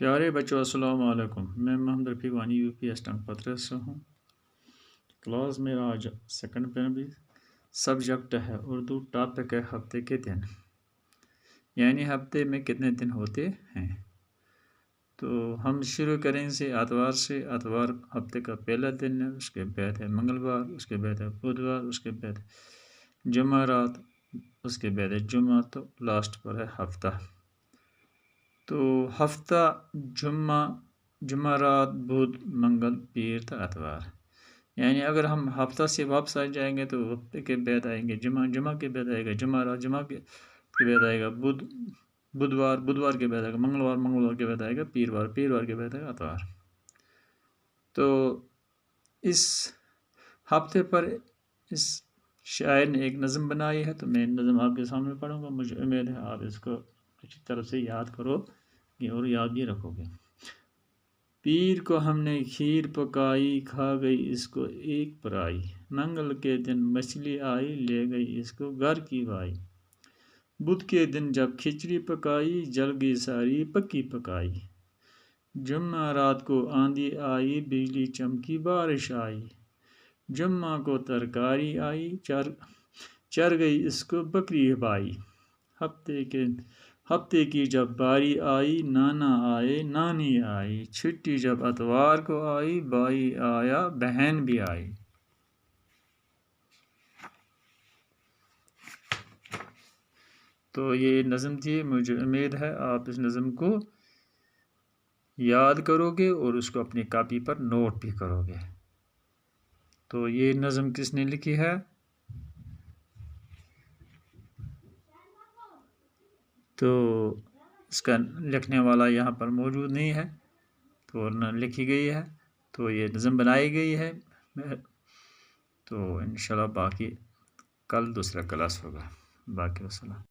پیارے بچوں السلام علیکم، میں محمد رفیق وانی UP اسٹنگ پترے سے ہوں۔ کلاس میرا آج سیکنڈ پرائمری سبجیکٹ ہے اردو، ٹاپک ہے ہفتے کے دن، یعنی ہفتے میں کتنے دن ہوتے ہیں۔ تو ہم شروع کریں سے اتوار سے۔ اتوار ہفتے کا پہلا دن ہے، اس کے بعد ہے منگلوار، اس کے بعد ہے بدھوار، اس کے بعد جمعرات، اس کے بعد ہے جمعہ، تو لاسٹ پر ہے ہفتہ۔ تو ہفتہ جمعرات، بدھ، منگل، پیر تا اتوار، یعنی اگر ہم ہفتہ سے واپس آ جائیں گے تو ہفتے کے بعد آئیں گے جمعہ کے بعد آئے گا جمعرات، جمعہ کے بعد آئے گا بدھوار کے بعد آئے گا منگلوار کے بعد آئے گا پیروار کے بعد آئے گا اتوار۔ تو اس ہفتے پر اس شاعر نے ایک نظم بنائی ہے، تو میں نظم آپ کے سامنے پڑھوں گا۔ مجھے امید ہے آپ اس کو اچھی طرح سے یاد کرو گے اور یاد بھی رکھو گے۔ پیر کو ہم نے کھیر پکائی، کھا گئی اس کو ایک پرائی، منگل کے دن مچھلی آئی، لے گئی اس کو گھر کی بائی، بدھ کے دن جب کھچڑی پکائی، جل گئی ساری پکی پکائی، جمعہ رات کو آندھی آئی، بجلی چمکی بارش آئی، جمعہ کو ترکاری آئی، چر گئی اس کو بکری بائی، ہفتے کی جب باری آئی، نانا آئے نانی آئی، چھٹی جب اتوار کو آئی، بھائی آیا بہن بھی آئی۔ تو یہ نظم تھی، مجھے امید ہے آپ اس نظم کو یاد کرو گے اور اس کو اپنی کاپی پر نوٹ بھی کرو گے۔ تو یہ نظم کس نے لکھی ہے؟ تو اس کا لکھنے والا یہاں پر موجود نہیں ہے، تو نہ لکھی گئی ہے، تو یہ نظم بنائی گئی ہے۔ تو انشاءاللہ باقی کل دوسرا کلاس ہوگا۔ باقی وسلام۔